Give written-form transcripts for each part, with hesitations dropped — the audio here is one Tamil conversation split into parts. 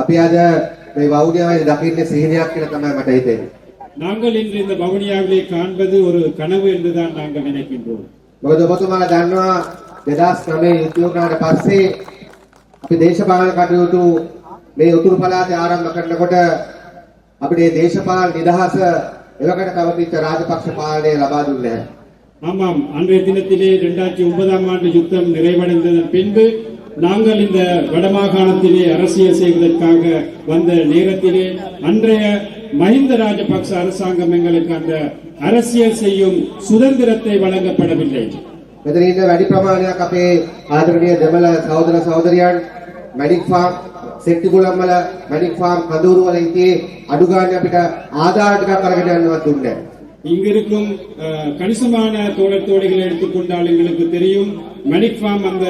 අපි අද මේ වවුනියාවේ දකින්නේ සිහිනයක් කියලා තමයි මට හිතෙන්නේ. நாங்கள் இன்று இந்த வவுனியாவிலே காண்பது ஒரு கனவு என்றுதான் நாங்கள் நினைக்கின்றோம். මොකද ඔබතුමාලා දන්නවා 2009 යුද්ධ වුණාට පස්සේ අපි දේශපාලන කටයුතු මේ උතුරු පළාතේ ආරම්භ කරනකොට අපිට මේ දේශපාලන නිදහස එවකට කවදිච්ච රාජපක්ෂ පාලනය ලබා දුන්නේ නැහැ. ஆமாம், அன்றைய தினத்திலே 2009ஆம் ஆண்டு யுத்தம் நிறைவடைந்ததன் பின்பு நாங்கள் இந்த வடமாகாணத்திலே அரசியல் செய்வதற்காக வந்த நேரத்திலே அன்றைய மஹிந்த ராஜபக்ச அரசாங்கம் எங்களுக்கு அந்த அரசியல் செய்யும் சுதந்திரத்தை வழங்கப்படவில்லை. මෙතන ඉන්න වැඩි ප්‍රමාණයක් අපේ ආදරණීය දෙමළ සහෝදර සහෝදරියන් මැඩික් ෆාම් සෙට්ටිගුලම්මල මැඩික් ෆාම් කඳවුරු වල ඉතියේ අඩු ගන්න අපිට ආදාර ටිකක් අරගෙන යන්නවත් දුන්නේ නැහැ. இங்கிருக்கும் கணிசமான தோழர் தோழிகளை எடுத்துக்கொண்டால் எங்களுக்கு தெரியும், மணிக் ஃபார்ம் அந்த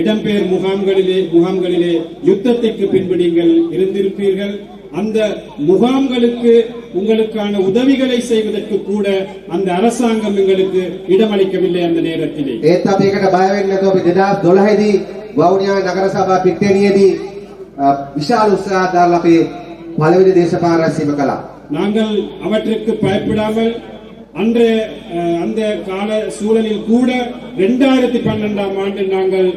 இடம்பெயர் முகாம்களிலே யுத்தத்திற்கு பின்பு நீங்கள் இருந்திருப்பீர்கள். அந்த முகாம்களுக்கு உங்களுக்கான உதவிகளை செய்வதற்கு கூட அந்த அரசாங்கம் எங்களுக்கு இடமளிக்கவில்லை. அந்த நேரத்திலே ඒත් අපි ඒකට බය වෙන්නේ නැතුව අපි 2012 දී වවුනියාවේ නගර සභා පිටේනියේදී විශාල උත්සාහයක් දාලා අපි පළවෙනි දේශපාලන රැස්වීම කළා. நாங்கள் அவற்றுக்கு பயப்படாமல் அன்றைய அந்த கால சூழலில் கூட 2012ஆம் ஆண்டு நாங்கள்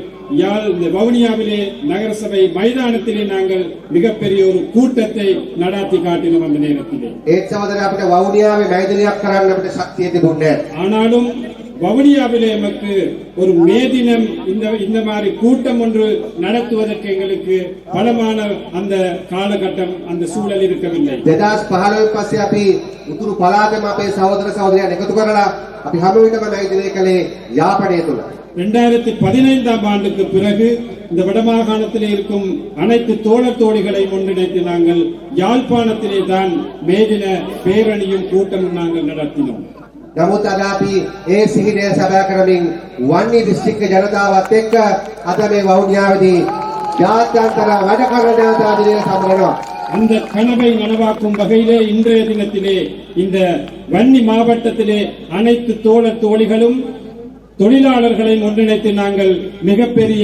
இந்த வவுனியாவிலே நகரசபை மைதானத்திலே நாங்கள் மிகப்பெரிய ஒரு கூட்டத்தை நடாத்தி காட்டினோம். அந்த நேரத்திலே ඒත් සහෝදරයා අපිට වවුනියාවේ මැදිනියක් කරන්න අපිට ශක්තිය තිබුණේ නැහැ. ஆனாலும் வவுனியாவிலே நமக்கு ஒரு மேதினம் இந்த மாதிரி கூட்டம் ஒன்று நடத்துவதற்கு எங்களுக்கு பலமான அந்த காலகட்டம் அந்த சூழல் இருக்கவில்லை. 2015 පස්සේ අපි උතුරු පළාතේම අපේ සහෝදර සහෝදරයන් එකතු කරලා අපි හැම විටම මැදිනිය කළේ යාපනය තුල. 2015ஆம் ஆண்டுக்கு பிறகு இந்த வடமாகாணத்திலே இருக்கும் அனைத்து தோழர் தோழிகளை ஒன்றிணைத்து நாங்கள் யாழ்ப்பாணத்திலே தான் மேதின பேரணியும் கூட்டமும் நாங்கள் நடத்தினோம். නමුත් අද අපි ඒ සිහිනය සබා කරමින් වන්නි දිස්ත්‍රික්ක ජනතාවත් එක්ක අද මේ වවුනියාවේදී ජාත්‍යන්තර වැඩ කරන ජනතා දිනය සමරනවා. அந்த கனவை நனவாக்கும் வகையிலே இன்றைய தினத்திலே இந்த வன்னி மாவட்டத்திலே அனைத்து தோழர் தோழிகளும் தொழிலாளர்களை ஒன்றிணைத்து நாங்கள் மிகப்பெரிய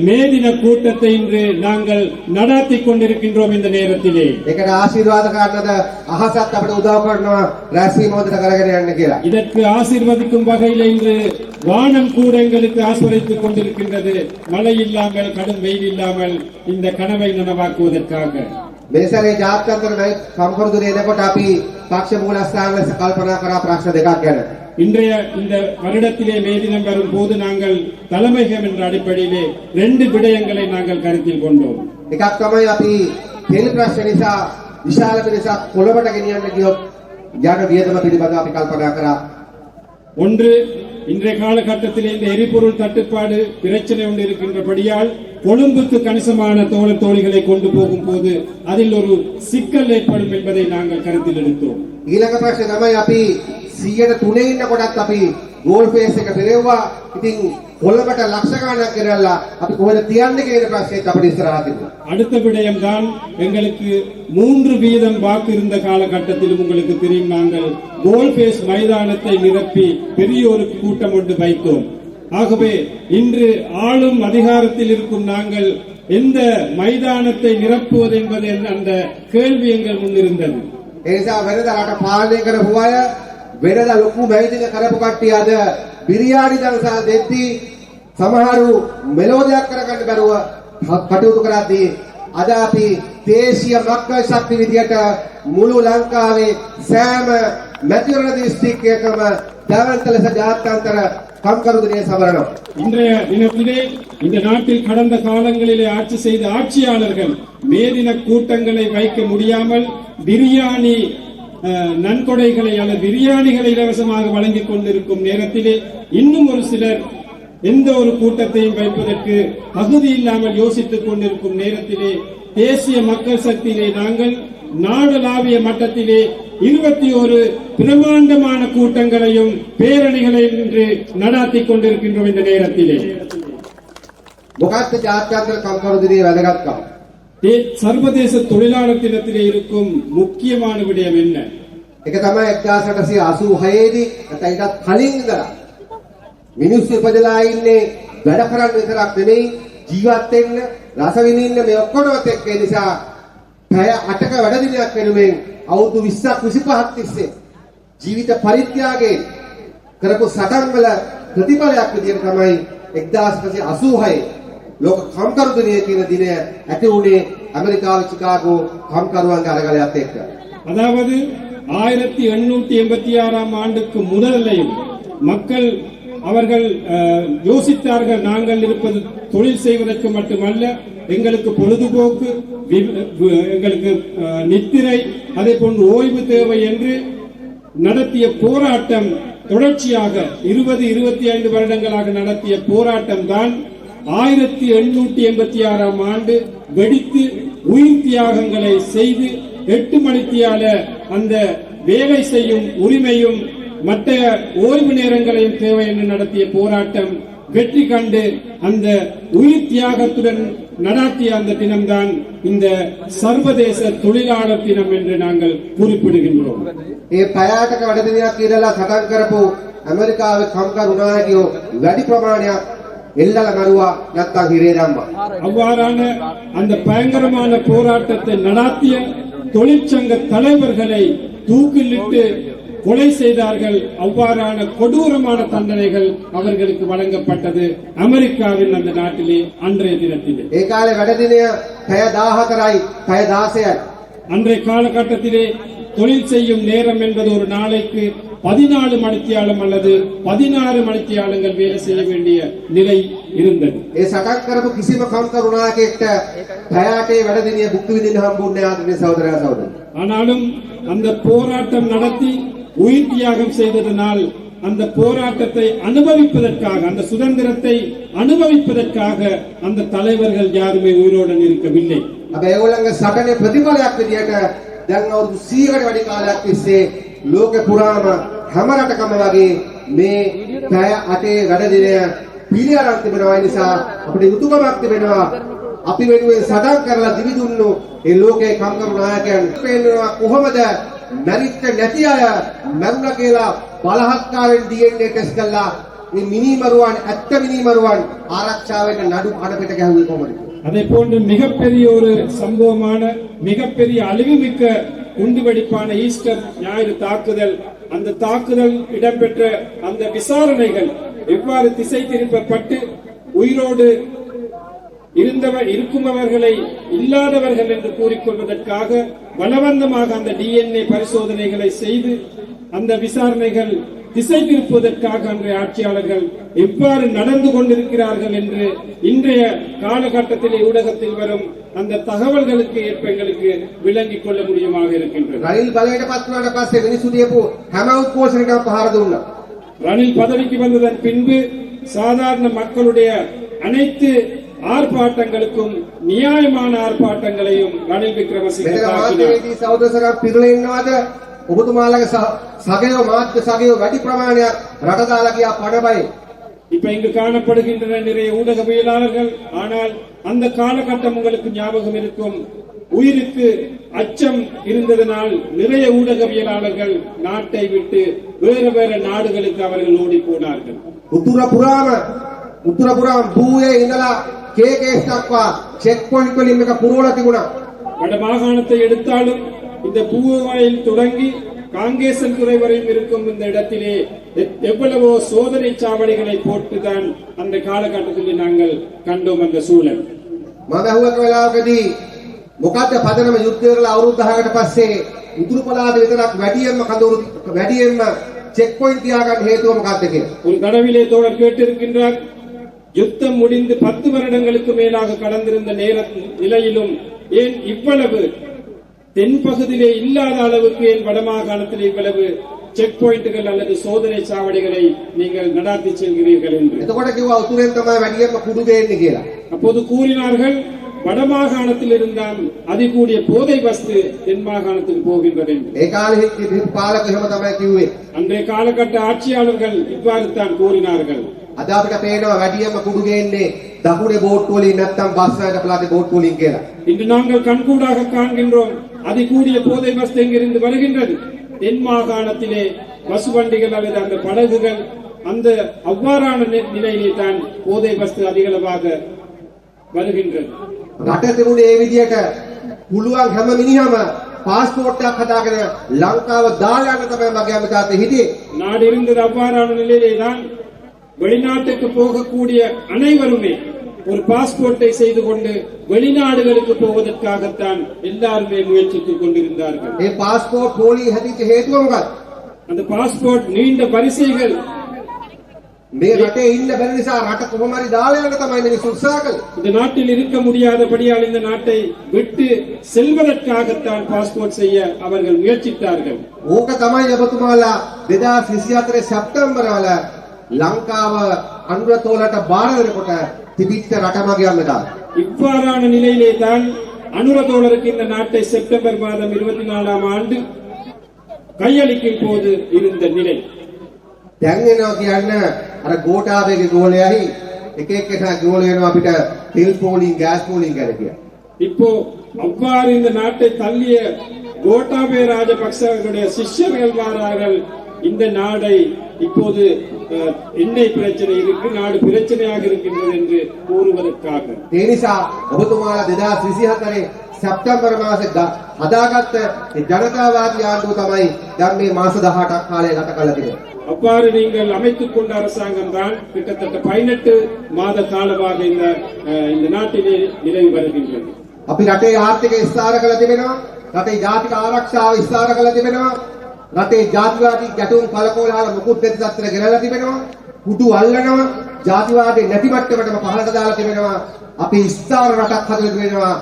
மேதின கூட்டத்தை இன்று நாங்கள் நடாத்தி கொண்டிருக்கின்றோம். இந்த நேரத்திலே ඒකට ආශිර්වාද කරනද අහසත් අපිට උදව් කරනවා රැස්වීම හොඳට කරගෙන යන්න කියලා. இதற்கு ஆசீர்வதிக்கும் வகையில் இன்று வானம் கூட எங்களுக்கு ஆசீர்வதித்துக் கொண்டிருக்கின்றது. மழை இல்லாமல் கடும் வெயில் இல்லாமல் இந்த கனவை நனவாக்குவதற்காக. මේසරේ ජාත්‍යන්තර සම්පූර්ණ එනකොට අපි පක්ෂ මූලස්ථාන ලෙස කල්පනා කරා ප්‍රශ්න දෙකක් ගැන. இன்றைய இந்த வருடத்திலே மே தினம் வரும் போது நாங்கள் தலைமையகம் என்ற அடிப்படையிலே 2 விடயங்களை நாங்கள் கருத்தில் கொண்டோம். එකක් තමයි අපි තෙල් ප්‍රශ්න නිසා විශාල පිරිසක් කොළඹට ගෙනියන්න ගියොත් යන වියදම පිළිබඳව අපි කල්පනා කරා. ஒன்று, இன்றைய காலகட்டத்திலே இந்த எரிபொருள் தட்டுப்பாடு பிரச்சனை ஒன்று இருக்கின்றபடியால் கொழும்புக்கு கணிசமான தோழர் தோழிகளை கொண்டு போகும் போது அதில் ஒரு சிக்கல் ஏற்படும் என்பதை நாங்கள் கருத்தில் எடுத்தோம். ඊළඟ ප්‍රශ්නේ තමයි අපි 103 ඉන්නකොටත් අපි ගෝල් ෆේස් එක පෙරෙව්වා. ඉතින් කොළඹට ලක්ෂ ගණනක් ගෙනල්ලා අපි කොහෙද තියන්නේ කියන ප්‍රශ්නේත් අපිට ඉස්සරහා තිබුණා. அடுத்த விடயம் தான், எங்களுக்கு 3% வாக்கு இருந்த காலகட்டத்திலும் உங்களுக்கு தெரியும், நாங்கள் கோல்பேஸ் மைதானத்தை நிரப்பி பெரிய ஒரு கூட்டம் ஒன்று வைத்தோம். ஆகவே இன்று ஆளும் அதிகாரத்தில் இருக்கும் நாங்கள் எந்த மைதானத்தை நிரப்புவது என்பது அந்த கேள்வி எங்கள் முன்னிருந்தது. ඒ නිසා වෙනදා රට පාලනය කරපු අය වෙනදා ලොකු මැදින කරපු කට්ටිය අද බිරියානි දවසා දෙද්දී සමහරු මෙලෝඩියක් කරගන්න බැරුව කටයුතු කරද්දී අද අපි දේශීය මක්කල් ශක්ති විදියට මුළු ලංකාවේ සෑම මැතිවරණ දිස්ත්‍රික්කයකම දැවන්ත ලෙස ජාත්‍යන්තර කම්කරු දිනය සමරනවා. இன்றைய தினத்திலே இந்த நாட்டில் கடந்த காலங்களிலே ஆட்சி செய்த ஆட்சியாளர்கள் மேதின கூட்டங்களை வைக்க முடியாமல் பிரியாணி நன்கொடைகளை அல்லது பிரியாணிகளை இலவசமாக வழங்கிக் கொண்டிருக்கும் நேரத்திலே இன்னும் ஒரு சிலர் எந்த ஒரு கூட்டத்தையும் வைப்பதற்கு தகுதி இல்லாமல் யோசித்துக் கொண்டிருக்கும் நேரத்திலே தேசிய மக்கள் சக்தியிலே நாங்கள் நாடளாவிய மட்டத்திலே 21 பிரமாண்டமான கூட்டங்களையும் பேரணிகளையும் இன்று நடாத்தி கொண்டிருக்கின்றோம். இந்த நேரத்திலே මොකක්ද ජාත්‍යන්තර කම්කරු දිනයේ වැදගත්කම? சர்வதேச தொழிலாளர் தினத்திலே இருக்கும் முக்கியமான விடயம் என்ன? ඒක තමයි 1886 දී නැත්නම් කලින් ඉඳලා මිනිස්සු ඉපදලා ඉන්නේ වැඩ කරන්න විතරක් නෙමෙයි, ජීවත් වෙන්න, රස විඳින්න මේ ඔක්කොමත් එක්ක. ඒ නිසා පැය 8ක වැඩ දිනයක් වෙනුවෙන් අවුරුදු 20ක් 25ක් තිස්සේ ජීවිත පරිත්‍යාගයෙන් කරපු සටන් වල ප්‍රතිඵලයක් විදිහට තමයි 1986 ලෝක කම්කරු දිනය කියන දිනය ඇති වුණේ ඇමරිකාවේ චිකාගෝ කම්කරුවන්ගේ අරගලයත් එක්ක. அதாவது 1886ஆம் ஆண்டுக்கு முதலையும் மக்கள் அவர்கள் யோசித்தார்கள், நாங்கள் இருப்பது தொழில் செய்வதற்கு மட்டுமல்ல, எங்களுக்கு பொழுதுபோக்கு, எங்களுக்கு நித்திரை, அதே போன்று ஓய்வு தேவை என்று நடத்திய போராட்டம் தொடர்ச்சியாக 20-25 வருடங்களாக நடத்திய போராட்டம் தான் 1886ஆம் ஆண்டு வெடித்து உயிர் தியாகங்களை செய்து 8 மணித்தியால அந்த வேலை செய்யும் உரிமையும் மற்ற ஓய்வு நேரங்களையும் தேவை என்று நடத்திய போராட்டம் வெற்றி கண்டு அந்த உயிர் தியாகத்துடன் நடாத்திய அந்த தினம்தான் இந்த சர்வதேச தொழிலாளர் தினம் என்று நாங்கள் குறிப்பிடுகின்றோம். ඒ පැයකට වැඩ දිනයක් ඉඳලා සටන් කරපු ඇමරිකාවේ කම්කරු නායකයෝ වැඩි ප්‍රමාණයක් එල්ලලා මරුවා නැත්තම් හිරේ දැම්මා. அவ்வாறான அந்த பயங்கரமான போராட்டத்தை நடாத்திய தொழிற்சங்க தலைவர்களை தூக்கிலிட்டு கொலை செய்தார்கள். அவ்வாறான கொடூரமான தண்டனைகள் அவர்களுக்கு வழங்கப்பட்டது அமெரிக்காவின் அந்த நாட்டிலே அன்றைய தினத்திலே. ඒ කාලේ වැඩ දිනය පැය 14යි පැය 16යි. அன்றைய காலகட்டத்திலே தொழில் செய்யும் நேரம் என்பது ஒரு நாளைக்கு 14 மணித்தியாலம் அல்லது 16 மணித்தியாலங்கள் வேலை செய்ய வேண்டிய நிலை இருந்தது. ඒ සටන් කරපු කිසිම කම්කරු නායකයෙක්ට පැය 8 වැඩ දිනය භුක්ති විඳින්න හම්බුන්නේ ආදරණීය සහෝදරයා සහෝදරි. ஆனாலும் அந்த போராட்டம் நடத்தி உயிர் தியாகம் செய்ததனால் அந்த போராட்டத்தை அனுபவிப்பதற்காக, அந்த சுதந்திரத்தை அனுபவிப்பதற்காக அந்த தலைவர்கள் யாருமே உயிரோடு இருக்கவில்லை. அப்ப ඒගොල්ලන්ගේ සටනේ ප්‍රතිඵලයක් විදියට දැන් අවුරුදු 100කට වැඩි කාලයක් තිස්සේ ලෝකෙ පුරාම හැම රටකම වගේ මේ පැය 8 වැඩ දිනය පිළිඅරන් තිබෙනවා. ඒ නිසා අපිට යුතුයකමක් තිබෙනවා. අපි වෙනුවෙන් සටන් කරලා දිවි දුන්නු ඒ ලෝකේ කම්කරු නායකයන් පෙන්වනවා කොහොමද මැරිච්ච නැති අය මරුණා කියලා බලහත්කාරයෙන් DNA ටෙස්ට් කළා මේ මිනිමරුවන් ඇත්ත මිනිමරුවන් ආරක්ෂා වෙන්න නඩු අඩපිට ගැහුවේ කොහොමද? அதே போன்று மிகப்பெரிய ஒரு சம்பவமான மிகப்பெரிய அழிவுமிக்க குண்டுவெடிப்பான ஈஸ்டர் ஞாயிறு தாக்குதல், அந்த தாக்குதல் இடம்பெற்ற அந்த விசாரணைகள் எவ்வாறு திசை திருப்பப்பட்டு உயிரோடு இருக்குமவர்களை இல்லாதவர்கள் என்று கூறிக்கொள்வதற்காக பலவந்தமாக அந்த DNA பரிசோதனைகளை செய்து அந்த விசாரணைகள் திசை திருப்புவதற்காக அன்றைய ஆட்சியாளர்கள் எவ்வாறு நடந்து கொண்டிருக்கிறார்கள் என்று இன்றைய காலகட்டத்திலே ஊடகத்தில் வரும் அந்த தகவல்களுக்கு ஏற்ப எங்களுக்கு விளங்கிக் கொள்ள முடியுமாக இருக்கின்றது. ரணில் බලයට පත් වුණාට පස්සේ මිනිස්සු දීපු හැම උද්ඝෝෂණයකම පහර දුන්නා. ரணில் பதவிக்கு வந்ததன் பின்பு சாதாரண மக்களுடைய அனைத்து ஆர்ப்பாட்டங்களுக்கும் நியாயமான ஆர்ப்பாட்டங்களையும் ரணில் விக்ரமசிங்கே தாக்கினார். සහෝදරසරා පිරුල ඉන්නවාද? ඔබතුමාලගේ සගයෝ මාත්‍ය සගයෝ වැඩි ප්‍රමාණයක් රට දාලා ගියා පඩබයි. இப்ப இங்கு காணப்படுகின்ற நிறைய ஊடகவியலாளர்கள், ஆனால் அந்த காலகட்டம் உங்களுக்கு ஞாபகம் இருக்கும், உயிருக்கு அச்சம் இருந்ததனால் நிறைய ஊடகவியலாளர்கள் நாட்டை விட்டு வேறு வேறு நாடுகளுக்கு அவர்கள் ஓடி போனார்கள். උතුරපුරාම බූයේ ඉඳලා කේකේස් දක්වා චෙක් පොයින්ට් වලින් එක පුරවලා තිබුණා. வட மாகாணத்தை எடுத்தாலும் இந்த பூவாயில் தொடங்கி காங்கேசன் துறை வரையும் இருக்கும் இந்த இடத்திலே எவ்வளவோ சோதனை சாவடிகளை போட்டுதான் அந்த காலகட்டத்தில் நாங்கள் கண்டோம் அந்த சூழல். මදහුවක වෙලාවකදී මොකද්ද පදනම යුද්ධය කරලා අවුරුදු 10කට පස්සේ උතුරු පළාත විතරක් වැඩියෙන්ම චෙක් පොයින්ට් තියාගන්න හේතුව මොකක්ද කියලා. ஒரு தடவிலே தோழர் கேட்டிருக்கின்றார், யுத்தம் முடிந்து 10 வருடங்களுக்கு மேலாக கடந்திருந்த நிலையிலும் ஏன் இவ்வளவு தென்பகுதியிலே இல்லாத அளவுக்கு ஏன் வடமாகாணத்தில் இவ்வளவு செக் பாயிண்ட்கள் அல்லது சோதனை சாவடிகளை நீங்கள் நடாத்தி செல்கிறீர்கள் என்று. එතකොට කිව්වා උතුරෙන් තමයි වැඩියෙන්ම කුඩු ගේන්නේ කියලා. அப்போது கூறினார்கள், வடமாகாணத்தில் இருந்தால் அதிகூடிய போதை வஸ்து தென் மாகாணத்துக்கு போகின்றது என்று. ඒ කාලේ හිටපු පාලක එහෙම තමයි කිව්වේ. அன்றைய காலகட்ட ஆட்சியாளர்கள் இவ்வாறு தான் கூறினார்கள். අද අපිට පේනවා වැඩියෙන්ම කුඩු ගේන්නේ දකුණේ බෝට්ටු වලින් නැත්තම් බස් වලට පළාතේ බෝට්ටු වලින් කියලා. இன்று நாங்கள் கண்கூடாக காண்கின்றோம், அதிகூடிய போதை வஸ்து எங்கிருந்து வருகின்றது? தென் மாகாணத்திலே பசு வண்டிகள் அல்லது அந்த படகுகள், அந்த அவ்வாறான நிலையிலே தான் போதை வஸ்து அதிகளவாக வருகின்றது. රට තිබුණේ ඒ විදියට පුළුවන් හැම මිනිහම පාස්පෝර්ට් එකක් හදාගෙන ලංකාව දාලා යන්න තමයි මගේ අමතාතේ හිටියේ. நாடு இருந்தது அவ்வாறான நிலையிலே தான் வெளிநாட்டுக்கு போகக்கூடிய அனைவருமே ஒரு பாஸ்போர்ட்டை செய்து கொண்டு வெளிநாடுகளுக்கு போவதற்காகத்தான் எல்லாருமே முயற்சித்துக் கொண்டிருந்தார்கள். මේ පාස්පෝර්ට් පොලි හැදිච්ච හේතුව මොකක්ද? அந்த பாஸ்போர்ட் நீண்ட வரிசைகள் මේ රටේ ඉන්න බැරි නිසා රට කොහොම හරි දාලා යන්න තමයි මිනිස්සු උත්සාහ කළේ. இந்த நாட்டில் இருக்க முடியாதபடியால் இந்த நாட்டை விட்டு செல்வதற்காகத்தான் பாஸ்போர்ட் செய்ய அவர்கள் முயற்சித்தார்கள். ඕක තමයි ඔබතුමාලා 2024 සැප්තැම්බර් වල ලංකාව අනුරතෝලට බාර වෙනකොට තිබිච්ච රටමගේ අමතාව. இவ்வாறான நிலையிலே தான் அனுரதோழருக்கு இந்த நாட்டை செப்டம்பர் மாதம் 24ஆம் ஆண்டு கையளிக்கும் போது இருந்த நிலை. දැන් එනවා කියන්න අර ගෝඨාභයගේ ගෝලයයි එක එක්කෙනා ගෝල වෙනවා අපිට තෙල් පෝලිං ගෑස් පෝලිං ගැන කියලා. இப்போ அவ்வாறு இந்த நாட்டை தள்ளிய கோட்டாபய ராஜபக்சர்களுடைய சிஷ்யர்கள் வாரார்கள். இந்த நாடை இப்போது எண்ணெய் பிரச்சனை இருக்கு, நாடு பிரச்சனையாக இருக்கின்றது என்று கூறுவதற்காக. ඒ නිසා ඔබතුමාලා 2024 සැප්තැම්බර් මාසේ හදාගත්ත ඒ ජනතාවාදී ආණ්ඩුව තමයි දැන් මේ මාස 18ක් කාලය ගත කරලා තිබෙන්නේ. அவ்வாறு நீங்கள் அமைத்துக் கொண்ட அரசாங்கம் தான் கிட்டத்தட்ட 18 மாத காலமாக இந்த நாட்டிலே நிலவி வருகின்றது. අපි රටේ ආර්ථික විස්තර කළ තිබෙනවා, රටේ ජාතික ආරක්ෂාව විස්තර කළ තිබෙනවා, රටේ ජාතිවාදී ගැටුම් කලකෝලහල මුකුත් නැති තත්ත්වයක ගෙනල්ලා තිබෙනවා, කුඩු අල්ලනවා, ජාතිවාදී නැති මට්ටමටම පහළට දාලා තිබෙනවා. අපි විස්තර රටක් හදලා තිබෙනවා,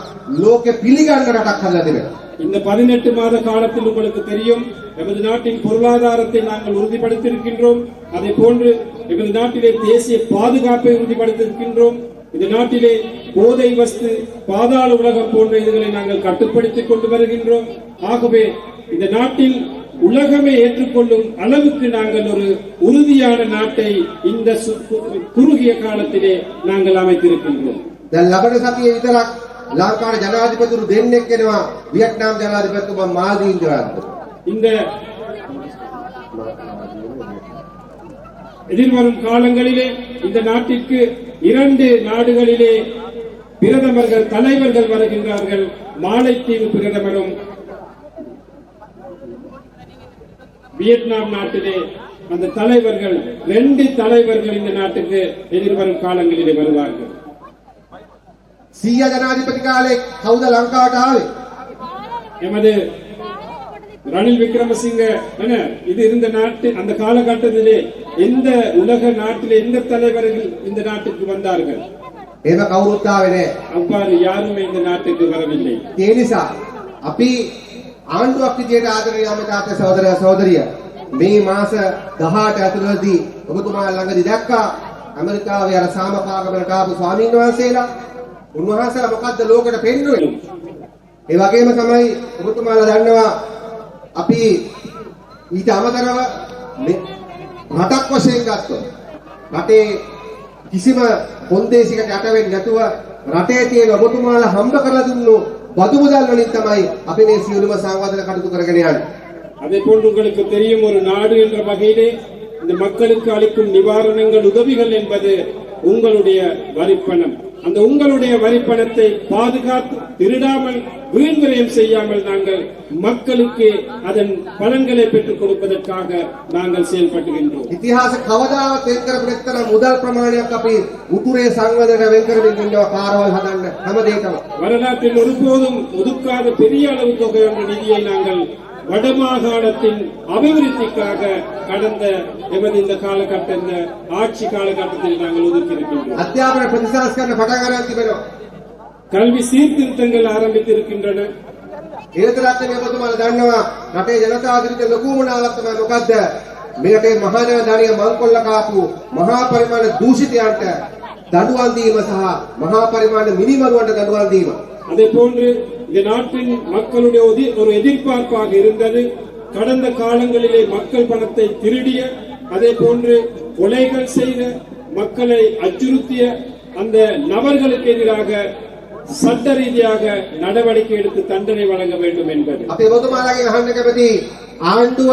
ලෝකෙ පිළිගන්න රටක් හදලා තිබෙනවා. இந்த 18 மாத காலத்தில் உங்களுக்கு தெரியும், எமது நாட்டின் பொருளாதாரத்தை நாங்கள் உறுதிப்படுத்தியிருக்கின்றோம். அதே போன்று எமது நாட்டிலே தேசிய பாதுகாப்பை உறுதிப்படுத்தியிருக்கின்றோம். இந்த நாட்டிலே போதை வஸ்து, பாதாள உலகம் போன்ற இதுகளை நாங்கள் கட்டுப்படுத்திக் கொண்டு வருகின்றோம். ஆகவே இந்த நாட்டில் உலகமே ஏற்றுக்கொள்ளும் அளவுக்கு நாங்கள் ஒரு உறுதியான நாட்டை இந்த குறுகிய காலத்திலே நாங்கள் அமைத்திருக்கின்றோம். දැන් ලබන සතියේ විතරක් ලංකාවේ ජනාධිපතිවරු දෙන්නෙක් එනවා, වියට්නාම් ජනාධිපතිතුමා මාල්දීව ජනාධිපති. இந்த எதிர்வரும் காலங்களிலே இந்த நாட்டிற்கு 2 நாடுகளிலே பிரதமர்கள் தலைவர்கள் வருகின்றார்கள். மாலைத்தீவு பிரதமரும் வியட்நாம் நாட்டிலே அந்த தலைவர்கள் 2 தலைவர்கள் இந்த நாட்டுக்கு எதிர்வரும் காலங்களிலே வருவார்கள். සිය ජනාධිපති කාලේ කවුද ලංකාවට ආවේ? எமது ரணில் விக்ரமசிங்க இது இருந்த நாட்டு அந்த காலகட்டத்திலே எந்த உலக நாட்டிலே எந்த தலைவர்கள் இந்த நாட்டுக்கு வந்தார்கள்? එහෙම කවුරුත් ආවේ නැහැ. அவ்வாறு யாருமே இந்த நாட்டுக்கு வரவில்லை. ඒ නිසා අපි ආණ්ඩුවක් විදියට ආදරණීය අමතාත සහෝදර සහෝදරිය මේ මාස 18 ඇතුළතදී ඔබතුමා ළඟදී දැක්කා ඇමරිකාවේ අර සාමපාගමකට ආපු ස්වාමීන් වහන්සේලා උන්වහන්සේලා මොකද්ද ලෝකෙට පෙන්වන්නේ? ඒ වගේම තමයි ඔබතුමාලා දන්නවා අපි ඊට අමතරව රටක් වශයෙන් ගත්තොත් රටේ කිසිම කොන්දේසියකට යට වෙන්නේ නැතුව රටේ තියෙන ඔබතුමාලා හම්බ කරලා දුන්නු බදු මුදල් වලින් තමයි අපි මේ සියලුම සංවර්ධන කටයුතු කරගෙන යන්නේ. அதே போன்று உங்களுக்கு தெரியும், ஒரு நாடு என்ற வகையிலே இந்த மக்களுக்கு அளிக்கும் நிவாரணங்கள், உதவிகள் என்பது உங்களுடைய வரிப்பணம். அந்த உங்களுடைய வரிப்பணத்தை பாதுகாத்து திருடாமல் வீண் விரயம் செய்யாமல் நாங்கள் மக்களுக்கு அதன் பலன்களை பெற்றுக் கொடுப்பதற்காக நாங்கள் செயல்பட்டுகின்றோம். ඉතිහාස කවදාවත් වෙන් කරපු නැත්තර මුදල් ප්‍රමාණයක් අපි උතුරේ සංවර්ධනයට වෙන් කරමින් ඉන්නවා කාර්යවල හදන්න හැමදේටම. வரலாற்றில் ஒருபோதும் ஒதுக்காத பெரிய அளவு தொகையான நிதியை நாங்கள் வடமாகாணத்தின் அபிவிருத்திக்காக கடந்த எமது இந்த காலகட்ட இந்த ஆட்சி காலகட்டத்தில் நாங்கள் ஒதுக்கி இருக்கின்றோம். අධ්‍යාපන ප්‍රතිසංස්කරණ පටන් ගන්න තිබෙනවා. கல்வி சீர்திருத்தங்கள் ஆரம்பித்திருக்கின்றன. ඒ විතරක් නෙවෙයි ඔබතුමාලා දන්නවා රටේ ජනතාවගේ ලොකු මුණාවක් තමයි මොකද්ද? මේ රටේ මහා ජනධානිය මංකොල්ල කාපු මහා පරිමාණ දූෂිතයන්ට දඬුවම් දීම සහ මහා පරිමාණ මිනිමරුවන්ට දඬුවම් දීම. அதே போன்று இந்த நாட்டின் மக்களுடைய ஒரு எதிர்பார்ப்பாக இருந்தது கடந்த காலங்களிலே மக்கள் பணத்தை திருடிய, அதே போன்று கொலைகள் செய்த, மக்களை அச்சுறுத்திய அந்த நபர்களுக்கு எதிராக சட்ட ரீதியாக நடவடிக்கை எடுத்து தண்டனை வழங்க வேண்டும் என்பது. අපේ ඔබතුමාලාගෙන් අහන්න කැමති ආණ්ඩුව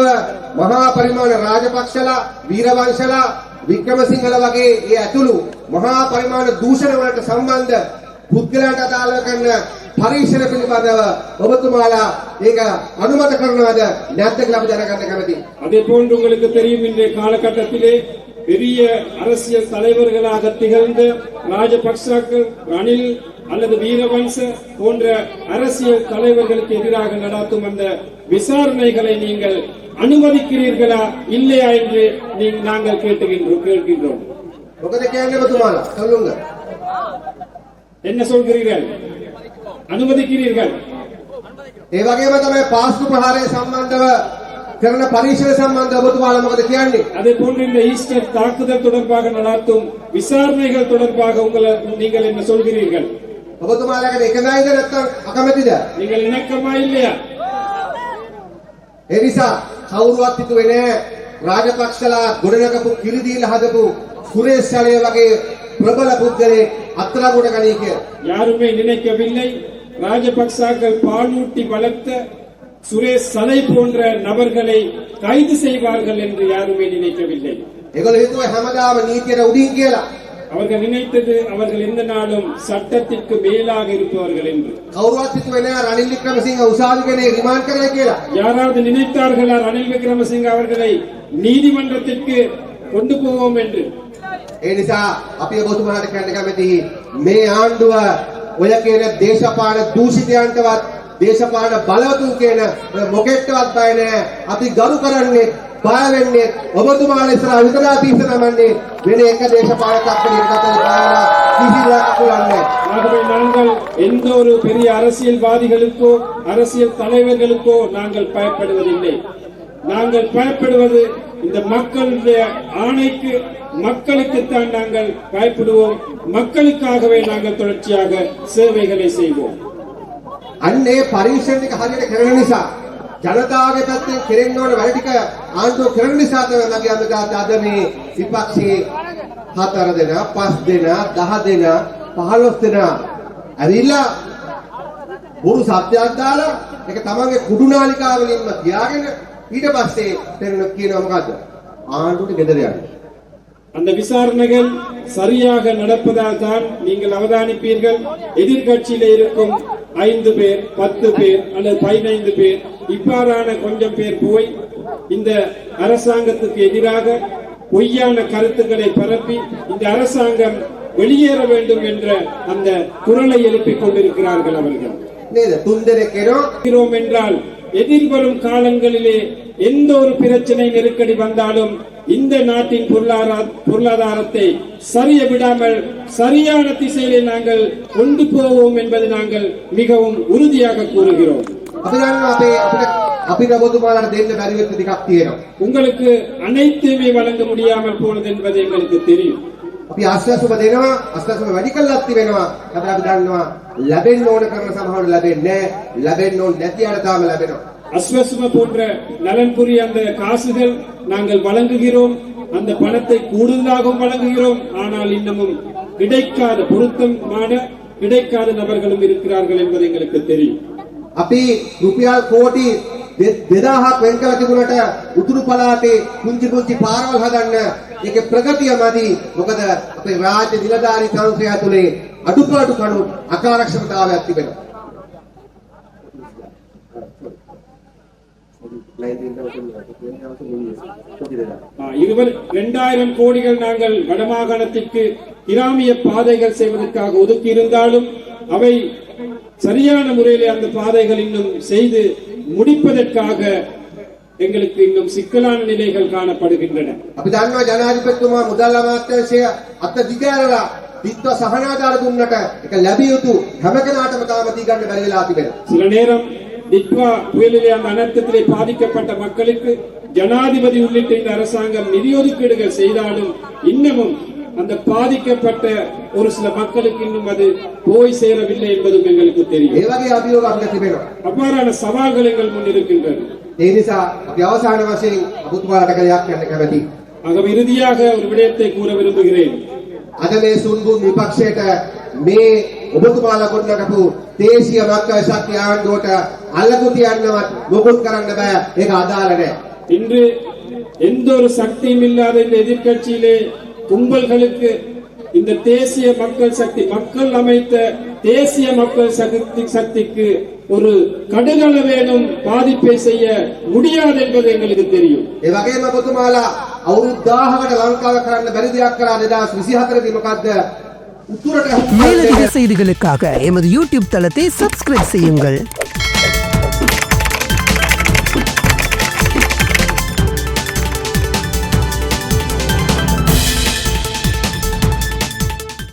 මහා පරිමාණ රාජපක්ෂලා, වීරවංශලා, වික්‍රමසිංහල වගේ ඒ ඇතුළු මහා පරිමාණ දූෂණ වලට සම්බන්ධ පුද්ගලයන්ට අදාළ කරන පරීක්ෂණ පිළිබඳව ඔබතුමාලා ඒක අනුමත කරනවද නැත්ද කියලා අපි දැනගන්න කැමතියි. அதே போன்று உங்களுக்கு தெரியும் இன்றைய காலகட்டத்திலே பெரிய அரசியல் தலைவர்களாக திகழ்ந்த ராஜபக்சாக்கள், ரணில் அல்லது வீரவன்ச போன்ற அரசியல் தலைவர்களுக்கு எதிராக நடாத்தும் அந்த விசாரணைகளை நீங்கள் அனுமதிக்கிறீர்களா இல்லையா என்று நாங்கள் கேட்கின்றோம். මොකද කියන්නේ ඔබතුමාලා? சொல்லுங்க. என்ன சொல்கிறீர்கள்? அனுமதிக்கிறீர்கள்? ඒ වගේම තමයි පාස්කු ප්‍රහාරය සම්බන්ධව කරන පරීක්ෂණ සම්බන්ධව ඔබතුමාලා මොකද කියන්නේ? அதே போன்று இந்த ஈஸ்டர் தாக்குதல் தொடர்பாக நடாத்தும் விசாரணைகள் தொடர்பாக நீங்கள் என்ன சொல்கிறீர்கள்? ඔබතුමාලාට එකඟයිද නැත්නම් අකමැතිද? நீங்கள் இணக்கமா இல்லையா? ඒ නිසා කවුරුවත් හිතුවේ නෑ රාජපක්ෂලා ගොඩනගපු කිරිදීලා හදපු සුරේෂ් සලේ වගේ பிரபல පුද්ගලෙක් අත්අඩංගුවට ගනී කියලා. யாருமே நினைக்கவில்லை ராஜபக்சாக்கள் பாலூட்டி வளர்த்த சுரேஷ் சலை போன்ற நபர்களை கைது செய்வார்கள் என்று யாருமே நினைக்கவில்லை. ඒගොල්ලෝ හිතුවේ හැමදාම නීතියට උඩින් කියලා. அவர்கள் நினைத்தது அவர்கள் எந்த நாளும் சட்டத்திற்கு மேலாக இருப்பவர்கள் என்று. කවුරුවත් හිතුවේ නෑ රනිල් වික්‍රමසිංහ උසාවි කෙනෙක් රිමාන්ඩ් කරලා කියලා. யாராவது நினைத்தார்களா ரணில் விக்ரமசிங்க அவர்களை நீதிமன்றத்திற்கு கொண்டு போவோம் என்று? ඒ නිසා අපි ඔබතුමාට කියන්න කැමතියි මේ ආණ්ඩුව ඔය කියන දේශපාලන දූෂිතයන්ටවත් දේශපාලන බලවතුන් කියන මොකෙක්ටවත් බය නැහැ. අපි ගරු කරන්නේ බය වෙන්නේ ඔබතුමාලා ඉස්සරහ විතරයි තීසනමන්නේ වෙන එක දේශපාලන කක්කලියට කිසිවක් කරන්නේ. ஆகவே நாங்கள் எந்த ஒரு பெரிய அரசியல்வாதிகளுக்கோ அரசியல் தலைவர்களுக்கோ நாங்கள் பயப்படுவதில்லை. நாங்கள் பயப்படுவது இந்த மக்களுடைய ஆணைக்கு, மக்களுக்குத்தான் நாங்கள் பயப்படுவோம். மக்களுக்காகவே நாங்கள் தொடர்ச்சியாக சேவைகளை செய்வோம். අන්නේ පරීක්ෂණ ටික හරියට කරන නිසා ජනතාවගේ පැත්තෙන් කෙරෙන්න ඕන වැඩ ටික ආණ්ඩුව කරන නිසා තමයි මගේ අමතාවට අද මේ විපක්ෂයේ 4 දෙනා 5 දෙනා 10 දෙනා 15 දෙනා ඇවිල්ලා බොරු සත්‍යයක් දාලා ඒක තමන්ගේ කුඩු නාලිකාවලින්ම තියාගෙන ඊට පස්සේ කියනවා මොකද්ද? ආණ්ඩුවට ගෙදර යන්න. அந்த விசாரணைகள் சரியாக நடப்பதால் தான் நீங்கள் அவதானிப்பீர்கள். எதிர்கட்சியில இருக்கும் 5 பேர் 10 பேர் அல்லது 15 பேர் இவ்வாறான கொஞ்சம் பேர் போய் இந்த அரசாங்கத்துக்கு எதிராக பொய்யான கருத்துக்களை பரப்பி இந்த அரசாங்கம் வெளியேற வேண்டும் என்ற அந்த குரலை எழுப்பிக் கொண்டிருக்கிறார்கள் அவர்கள். என்றால் எதிர்வரும் காலங்களிலே எந்த ஒரு பிரச்சனை நெருக்கடி வந்தாலும் இந்த நாட்டின் பொருளாதாரத்தை சரிய விடாமல் சரியான திசையிலே நாங்கள் கொண்டு போவோம் என்பதை நாங்கள் மிகவும் உறுதியாக கூறுகிறோம். உங்களுக்கு அனைத்துமே வழங்க முடியாமல் போனது என்பது எங்களுக்கு தெரியும். අපි ආශ්වාසම දෙනවා ආශ්වාසම වැඩි කළාත් වෙනවා. අපි දන්නවා ලැබෙන්න ඕන කරන සමහරවල් ලැබෙන්නේ නැහැ. ලැබෙන්න ඕන නැති අර තාම ලැබෙනවා. அஸ்வசும போன்ற நலன்புரிய அந்த காசுகள் நாங்கள் வழங்குகிறோம். அந்த பணத்தை கூடுதலாகவும் வழங்குகிறோம். ஆனால் இன்னமும் கிடைக்காத பொருத்தமான கிடைக்காத நபர்களும் இருக்கிறார்கள் என்பது எங்களுக்கு தெரியும். අපි රුපියල් කෝටි 2000ක් වෙන් කළ තිබුණට උතුරු පළාතේ පුංචි පුංචි පාරවල් හදන්න ඒකේ ප්‍රගතිය මදි. මොකද අපේ රාජ්‍ය නිලධාරී තන්ත්‍රය තුලේ අඩුපාඩු කණු අකාර්යක්ෂමතාවයක් තිබෙනවා. இருவர் 2000 கோடிகள் நாங்கள் வடமாகாணத்திற்கு கிராமிய பாதைகள் செய்வதற்காக ஒதுக்கி இருந்தாலும் அவை சரியான முறையில் அந்த பாதைகள் இன்னும் செய்து முடிப்பதற்காக எங்களுக்கு இன்னும் சிக்கலான நிலைகள் காணப்படுகின்றன. අපි දන්නවා ජනාධිපතිතුමා මුදල් අමාත්‍යාංශය අත දිගෑරලා විත්ව සහනාධාර දුන්නට ඒක ලැබිය යුතු හැම කෙනාටම තාම දී ගන්න බැරි වෙලා තිබෙනවා. சில நேரம் திட்வா புயலிலே அந்த அனர்த்தத்திலே பாதிக்கப்பட்ட மக்களுக்கு ஜனாதிபதி உள்ளிட்ட இந்த அரசாங்கம் நிதி ஒதுக்கீடுகள் செய்தாலும் இன்னமும் அந்த பாதிக்கப்பட்ட ஒரு சில மக்களுக்கு இன்னும் அது போய் சேரவில்லை என்பதும் எங்களுக்கு தெரியும். ඒ වගේ අභියෝග අපිට තිබෙනවා. அவ்வாறான சவால்கள் எங்கள் முன் இருக்கின்றன. ඒ නිසා අපි අවසාන වශයෙන් අමුතුමාලට කලයක් කියන්න කැමතියි. ஆகவே இறுதியாக ஒரு விடயத்தை கூற விரும்புகிறேன். අද මේ සුන්බුන් විපක්ෂයට මේ ඔබතුමාලා ගොඩනගපු දේශීය මක්කල් ශක්තිය ආණ්ඩුවට අල්ලපු තියන්නවත් මොකුත් කරන්න බෑ. ඒක අදාළ නැහැ. இன்று எந்த ஒரு சக்தியும் இல்லாத இந்த எதிர்க்கட்சியிலே கும்பல்களுக்கு இந்த தேசிய மக்கள் சக்தி மக்கள் அமைத்த தேசிய மக்கள் சக்திக்கு ஒரு கடுகளவேனும் பாதிப்பை செய்ய முடியாது என்பது எங்களுக்கு தெரியும். ඒ වගේම ඔබතුමාලා අවුරුදු 1000කට ලංකාව කරන්න බැරි දෙයක් කරා 2024 දී මොකද්ද? උතුරට மேலதிக செய்திகளுக்காக எமது யூடியூப் தளத்தை சப்ஸ்கிரைப் செய்யுங்கள்.